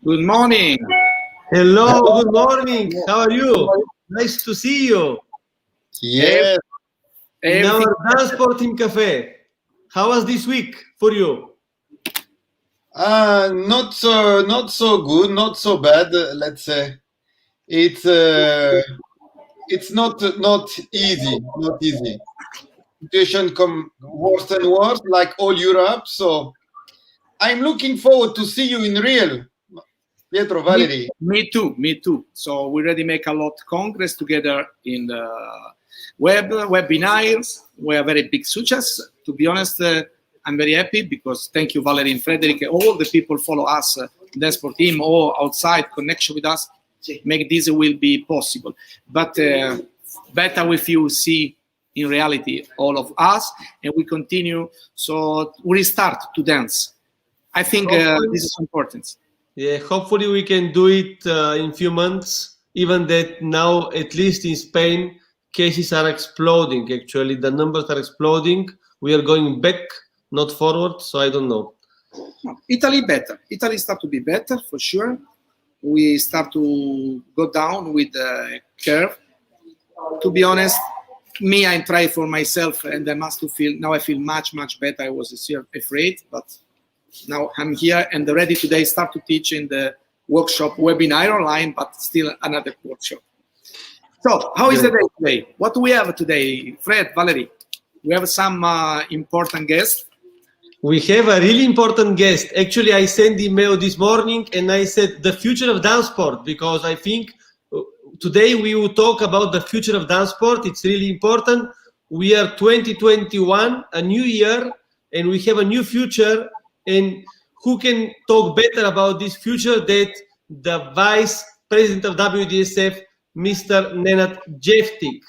Good morning. Hello, good morning. How are you? Nice to see you. Yes. In our Transporting Cafe. How was this week for you? Not so good, not so bad. Let's say it's not easy. Not easy. Situation come worse and worse, like all Europe. So I'm looking forward to see you in real, Pietro, Valerie. Me too. So we already make a lot of congress together in the webinars. We are very big success. To be honest, I'm very happy because thank you, Valerie and Frederick. All the people follow us, the sport team, or outside connection with us, make this will be possible. But better if you see in reality all of us, and we continue. So we start to dance. I think this is important. Yeah, hopefully we can do it in few months. Even that now, at least in Spain, cases are exploding. Actually, the numbers are exploding. We are going back, not forward. So I don't know. Italy better. Italy start to be better for sure. We start to go down with the curve. To be honest, me, I try for myself, and I must feel now. I feel much better. I was afraid, but now I'm here and ready today. Start to teach in the workshop webinar online, but still another workshop. So, how is the day today? What do we have today, Fred, Valerie? We have some important guests. We have a really important guest. Actually, I sent email this morning and I said the future of dance sport, because I think today we will talk about the future of dance sport. It's really important. We are 2021, a new year, and we have a new future. And who can talk better about this future than the Vice President of WDSF, Mr. Nenad Jeftic.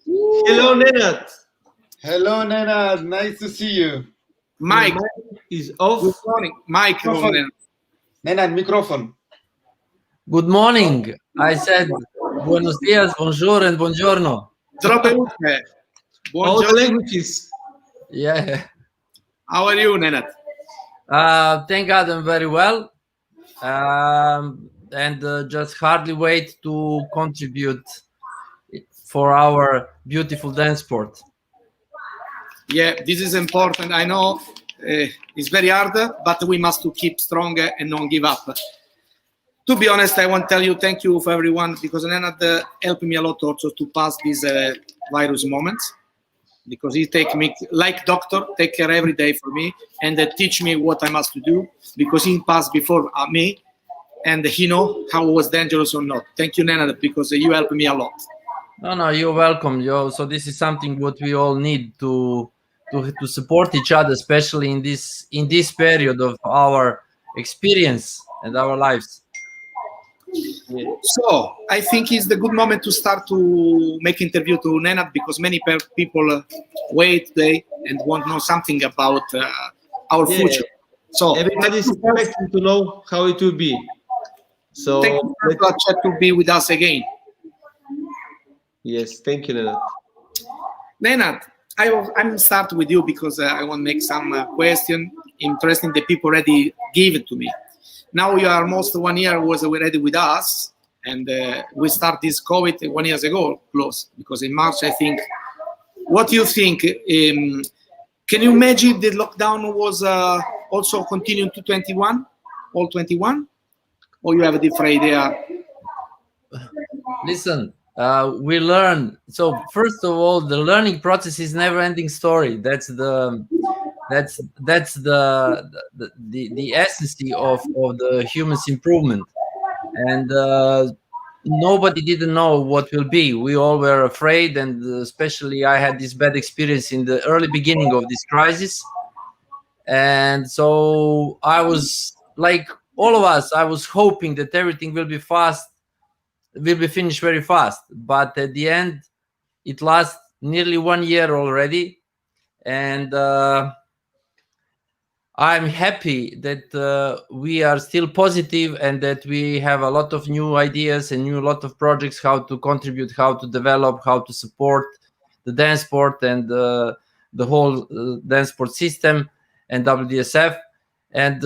Hello, Nenad. Hello, Nenad. Nice to see you. Mike is off. Good morning. Mike. Nenad, microphone. Good morning. I said buenos dias, bonjour, and buongiorno. All the languages. Yeah. How are you, Nenad? Thank God I'm very well. And just hardly wait to contribute for our beautiful dance sport. Yeah, this is important. I know it's very hard, but we must keep strong and not give up. To be honest, I want to tell you thank you for everyone, because Nenad helped me a lot also to pass this virus moment, because he take me like doctor, take care every day for me, and teach me what I must do, because he passed before me, and he know how it was dangerous or not. Thank you, Nenad, because you helped me a lot. No, you're welcome. So this is something what we all need to support each other, especially in this period of our experience and our lives. So I think it's the good moment to start to make interview to Nenad, because many people wait today and want to know something about our future. So everybody's expecting to know how it will be. So thank you to be with us again. Yes, thank you, Nenad. Nenad, I'm start with you because I want to make some question interesting that people already gave it to me. Now you are almost 1 year was already with us, and we start this COVID 1 year ago, close, because in March, I think. What do you think? Can you imagine the lockdown was also continuing to 21, all 21? Or you have a different idea? Listen, we learn. So first of all, the learning process is never-ending story. That's the essence of the human's improvement. And nobody didn't know what will be. We all were afraid, and especially I had this bad experience in the early beginning of this crisis. And so I was, like all of us, I was hoping that everything will be finished very fast. But at the end, it lasts nearly 1 year already. And I'm happy that we are still positive, and that we have a lot of new ideas and a lot of projects, how to contribute, how to develop, how to support the dance sport and the whole dance sport system and WDSF. And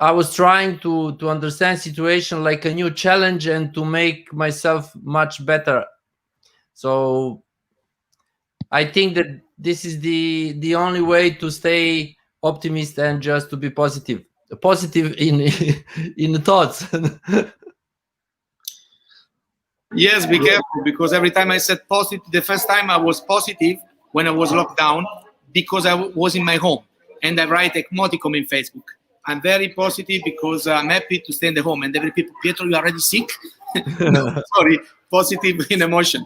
I was trying to understand situation like a new challenge and to make myself much better. So I think that this is the only way to stay optimist and just to be positive in in the thoughts. Yes, be careful, because every time I said positive, the first time I was positive when I was locked down because I was in my home, and I write emoticon in Facebook. I'm very positive because I'm happy to stay in the home, and every people, Pietro, you are already sick? No, sorry, positive in emotion.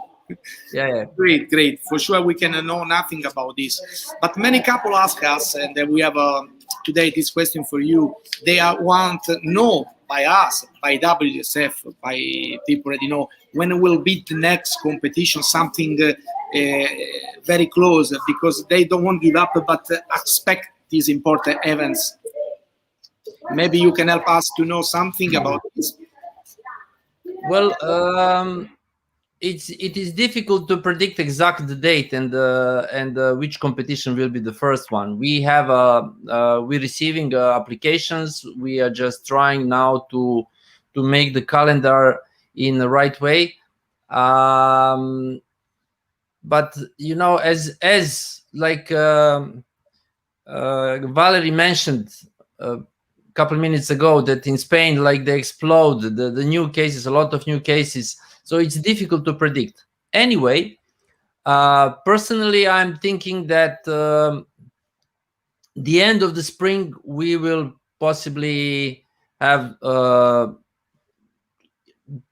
Yeah. Great, great. For sure, we can know nothing about this. But many couple ask us, and we have today this question for you. They want to know by us, by WDSF, by people already know, when will be the next competition, something very close, because they don't want to give up, but expect these important events. Maybe you can help us to know something about this. Well, it is difficult to predict exact the date and which competition will be the first one. We have we're receiving applications. We are just trying now to make the calendar in the right way. But you know, as like Valerie mentioned a couple minutes ago, that in Spain, like they explode the new cases, a lot of new cases. So it's difficult to predict. Anyway, personally, I'm thinking that the end of the spring we will possibly have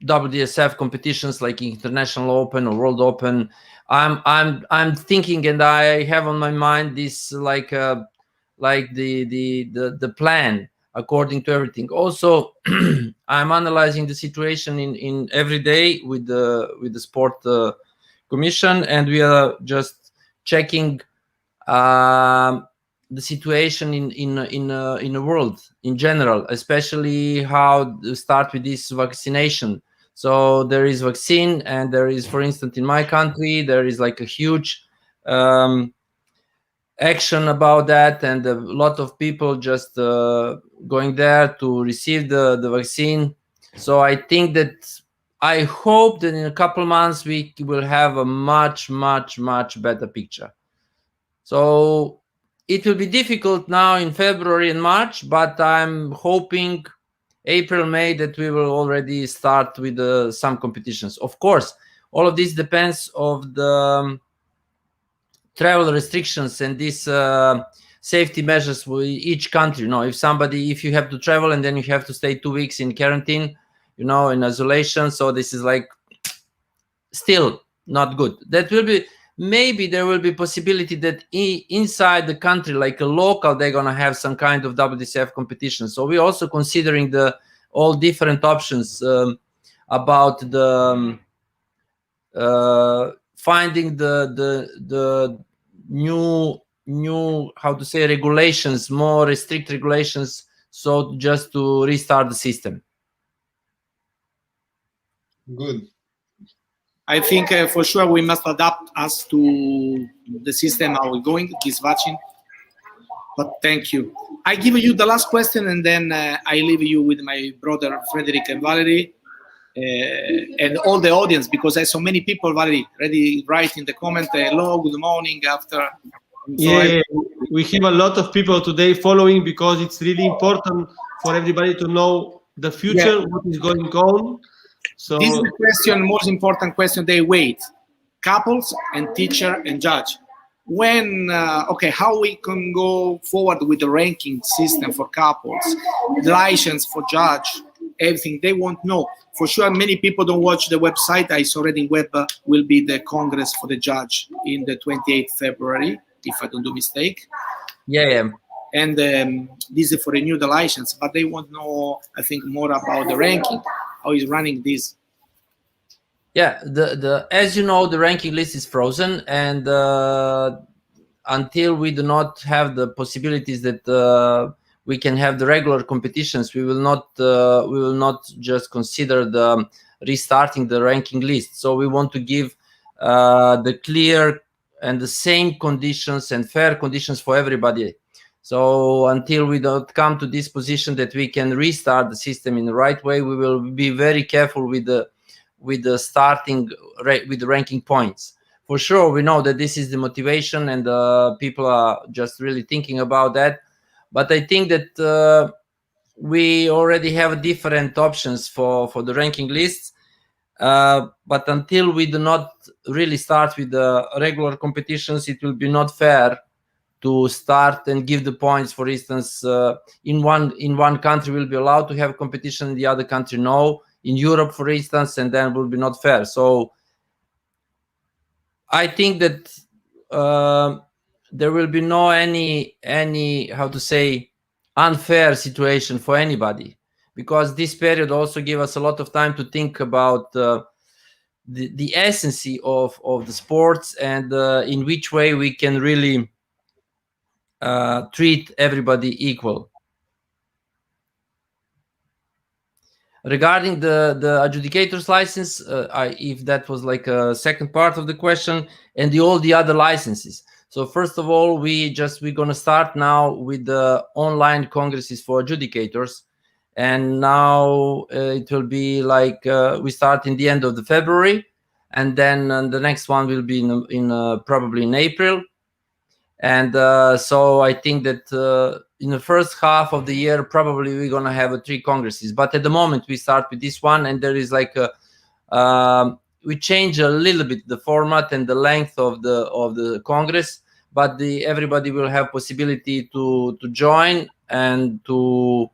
WDSF competitions like International Open or World Open. I'm thinking, and I have on my mind this like the plan according to everything. Also, I'm analyzing the situation in every day with the sport commission, and we are just checking the situation in the world in general, especially how to start with this vaccination. So there is vaccine, and there is, for instance, in my country, there is like a huge action about that, and a lot of people just going there to receive the vaccine. So I think that, I hope that in a couple months we will have a much better picture. So it will be difficult now in February and March, but I'm hoping April, May, that we will already start with some competitions. Of course, all of this depends of the travel restrictions and these safety measures for each country. You know, if you have to travel and then you have to stay 2 weeks in quarantine, you know, in isolation. So this is like still not good. That will be, maybe there will be possibility that inside the country, like a local, they're gonna have some kind of WDSF competition. So we're also considering all different options about the finding the new how to say regulations, more strict regulations, so just to restart the system. Good. I think for sure we must adapt us to the system, how we're going, this vaccine. But thank you. I give you the last question, and then I leave you with my brother Frederick and Valerie and all the audience, because there's so many people, Valerie, already write in the comment, hello, good morning, after. Yeah, we have a lot of people today following, because it's really important for everybody to know the future, what is going on. So this is the question, most important question they wait. Couples and teacher and judge. When, okay, how we can go forward with the ranking system for couples, the license for judge, everything they want to know. For sure, many people don't watch the website. I saw already web will be the Congress for the judge in the 28th February, if I don't do mistake. Yeah. And this is for renew the license, but they want to know, I think, more about the ranking, how is running this. Yeah, the as you know, the ranking list is frozen, and until we do not have the possibilities that we can have the regular competitions, we will not just consider the restarting the ranking list. So we want to give the clear and the same conditions and fair conditions for everybody. So until we don't come to this position that we can restart the system in the right way, we will be very careful with the starting with the ranking points. For sure, we know that this is the motivation, and people are just really thinking about that. But I think that we already have different options for the ranking lists. But until we do not really start with the regular competitions, it will be not fair to start and give the points. For instance, in one country will be allowed to have competition, in the other country no. In Europe, for instance, and then will be not fair. So I think that there will be no any how to say unfair situation for anybody, because this period also give us a lot of time to think about the essence of the sports, and in which way we can really treat everybody equal. Regarding the adjudicator's license, if that was like a second part of the question, and all the other licenses. So first of all, we're gonna start now with the online congresses for adjudicators, and now it will be like we start in the end of the February, and then the next one will be in probably in April. And so I think that in the first half of the year, probably we're gonna have 3 congresses. But at the moment, we start with this one, and there is like we change a little bit the format and the length of the congress, but everybody will have possibility to join and to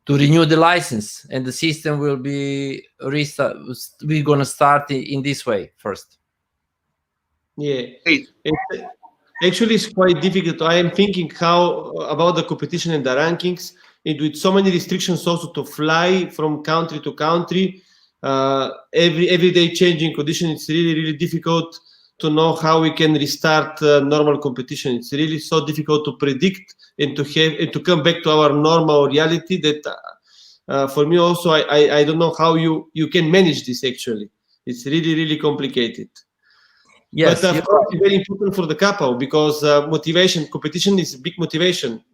renew the license, and the system will be restart. We're gonna start in this way first. Yeah. Actually, it's quite difficult. I am thinking how about the competition and the rankings, and with so many restrictions also to fly from country to country, every day changing condition. It's really difficult to know how we can restart normal competition. It's really so difficult to predict and to come back to our normal reality. That for me also, I don't know how you can manage this. Actually, it's really complicated. Yes, but of course, it's very important for the couple, because motivation, competition is a big motivation.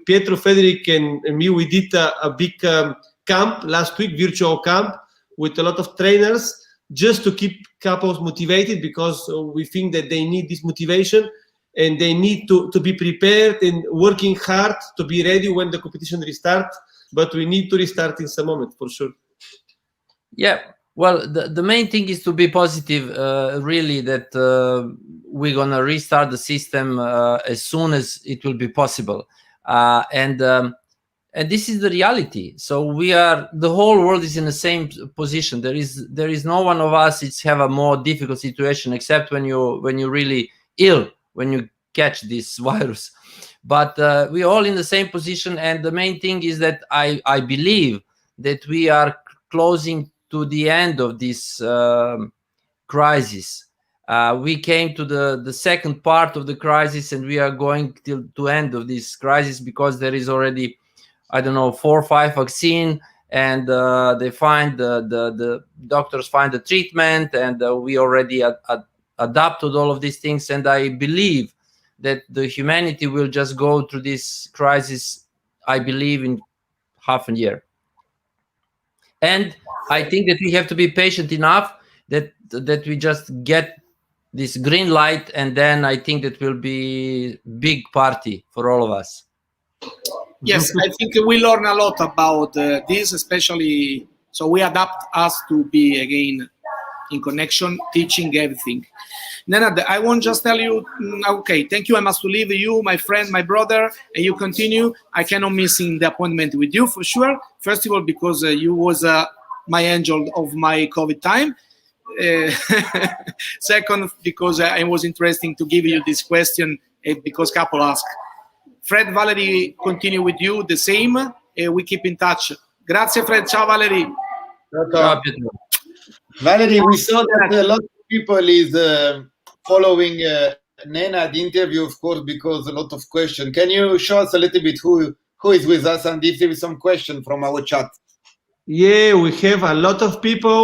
Pietro, Frederick, and me, we did a big camp last week, virtual camp, with a lot of trainers, just to keep couples motivated, because we think that they need this motivation, and they need to be prepared and working hard to be ready when the competition restarts. But we need to restart in some moment, for sure. Yeah. Well, the main thing is to be positive, really, that we're going to restart the system as soon as it will be possible. And this is the reality. So the whole world is in the same position. There is no one of us that's have a more difficult situation, except when you're really ill, when you catch this virus. But we're all in the same position. And the main thing is that I believe that we are closing to the end of this crisis. We came to the second part of the crisis, and we are going to end of this crisis, because there is already, I don't know, 4 or 5 vaccine, and they find the doctors find the treatment, and we already adapted all of these things. And I believe that the humanity will just go through this crisis, I believe, in half a year. And I think that we have to be patient enough that we just get this green light, and then I think that will be big party for all of us. Yes, I think we learn a lot about this, especially so we adapt us to be again in connection, teaching everything. Nenad, I won't just tell you, okay, thank you, I must leave you, my friend, my brother, and you continue. I cannot miss the appointment with you for sure. First of all, because you was my angel of my COVID time. Second, because I was interesting to give you this question, because couple ask. Fred, Valerie, continue with you the same. We keep in touch. Grazie, Fred. Ciao, Valerie. Ciao, Pietro. Valerie, we saw that a lot of people is following Nenad interview, of course, because a lot of questions. Can you show us a little bit who is with us, and if there is some question from our chat? Yeah, we have a lot of people.